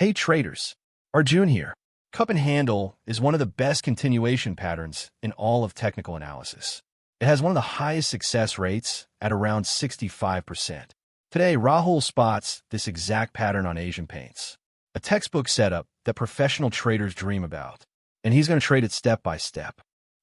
Hey traders, Arjun here. Cup and handle is one of the best continuation patterns in all of technical analysis. It has one of the highest success rates at around 65%. Today, Rahul spots this exact pattern on Asian paints, a textbook setup that professional traders dream about, and he's going to trade it step by step.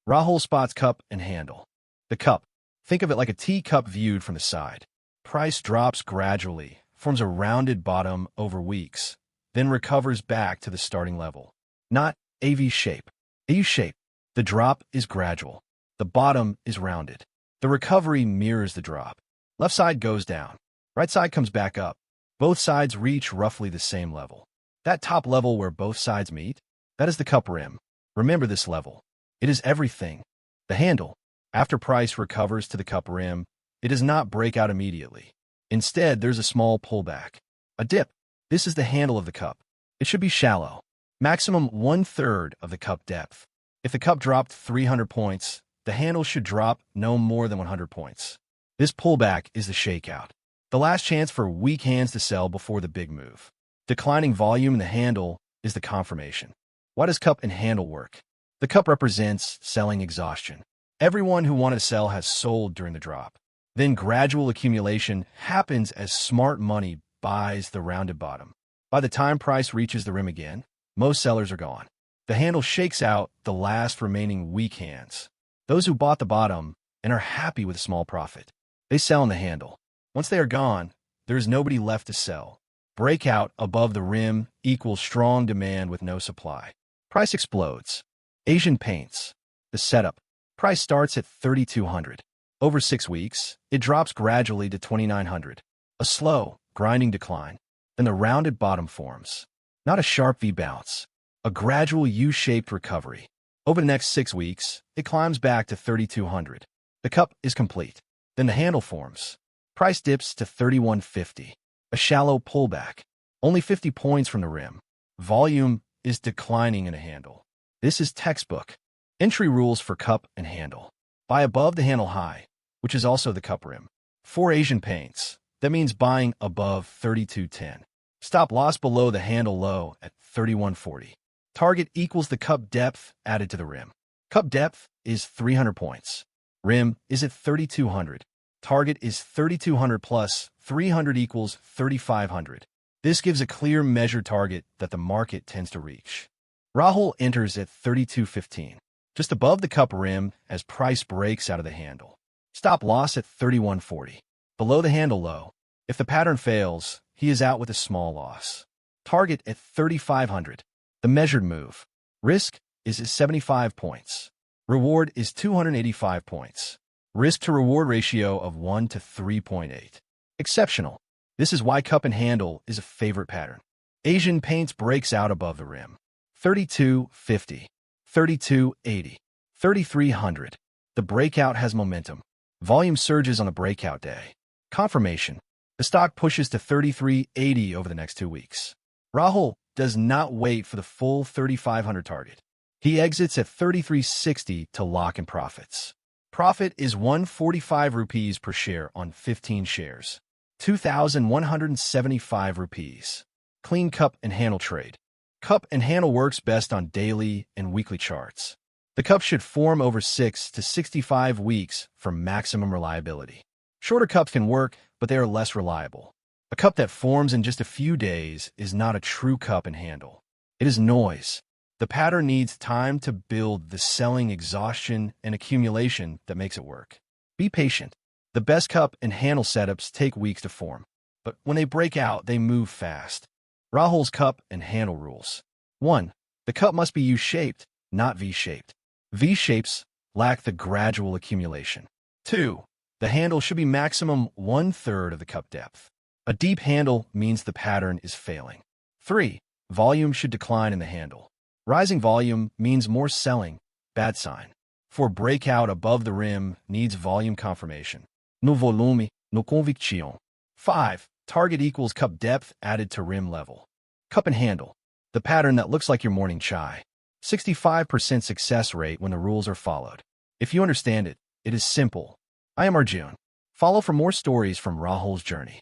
Rahul spots cup and handle. The cup, think of it like a teacup viewed from the side. Price drops gradually, forms a rounded bottom over weeks, then recovers back to the starting level. Not a V shape. A U shape. The drop is gradual. The bottom is rounded. The recovery mirrors the drop. Left side goes down. Right side comes back up. Both sides reach roughly the same level. That top level where both sides meet, that is the cup rim. Remember this level. It is everything. The handle. After price recovers to the cup rim, it does not break out immediately. Instead, there's a small pullback. A dip. This is the handle of the cup. It should be shallow. Maximum 1/3 of the cup depth. If the cup dropped 300 points, the handle should drop no more than 100 points. This pullback is the shakeout. The last chance for weak hands to sell before the big move. Declining volume in the handle is the confirmation. Why does cup and handle work? The cup represents selling exhaustion. Everyone who wanted to sell has sold during the drop. Then gradual accumulation happens as smart money buys the rounded bottom. By the time price reaches the rim again, most sellers are gone. The handle shakes out the last remaining weak hands. Those who bought the bottom and are happy with a small profit. They sell in the handle. Once they are gone, there is nobody left to sell. Breakout above the rim equals strong demand with no supply. Price explodes. Asian paints. The setup. Price starts at 3,200. Over 6 weeks, it drops gradually to 2,900. A slow, grinding decline. Then the rounded bottom forms. Not a sharp V bounce. A gradual U-shaped recovery. Over the next 6 weeks, it climbs back to 3,200. The cup is complete. Then the handle forms. Price dips to 3,150. A shallow pullback. Only 50 points from the rim. Volume is declining in a handle. This is textbook. Entry rules for cup and handle. Buy above the handle high, which is also the cup rim. For Asian paints, that means buying above 3210. Stop loss below the handle low at 3140. Target equals the cup depth added to the rim. Cup depth is 300 points. Rim is at 3,200. Target is 3,200 plus 300 equals 3,500. This gives a clear measured target that the market tends to reach. Rahul enters at 3,215, just above the cup rim as price breaks out of the handle. Stop loss at 3,140. Below the handle low. If the pattern fails, he is out with a small loss. Target at 3,500. The measured move. Risk is at 75 points. Reward is 285 points. Risk to reward ratio of 1 to 3.8. Exceptional. This is why cup and handle is a favorite pattern. Asian paints breaks out above the rim. 3,250. 3,280. 3,300. The breakout has momentum. Volume surges on the breakout day. Confirmation. The stock pushes to 3,380 over the next 2 weeks. Rahul does not wait for the full 3,500 target. He exits at 3,360 to lock in profits. Profit is 145 rupees per share on 15 shares. 2,175 rupees. Clean cup and handle trade. Cup and handle works best on daily and weekly charts. The cup should form over 6 to 65 weeks for maximum reliability. Shorter cups can work, but they are less reliable. A cup that forms in just a few days is not a true cup and handle. It is noise. The pattern needs time to build the selling exhaustion and accumulation that makes it work. Be patient. The best cup and handle setups take weeks to form, but when they break out, they move fast. Rahul's cup and handle rules. 1. The cup must be U-shaped, not V-shaped. V-shapes lack the gradual accumulation. 2. The handle should be maximum 1/3 of the cup depth. A deep handle means the pattern is failing. 3. Volume should decline in the handle. Rising volume means more selling, bad sign. For breakout above the rim needs volume confirmation. No volume, no conviction. 5. Target equals cup depth added to rim level. Cup and handle. The pattern that looks like your morning chai. 65% success rate when the rules are followed. If you understand it, it is simple. I am Arjun. Follow for more stories from Rahul's journey.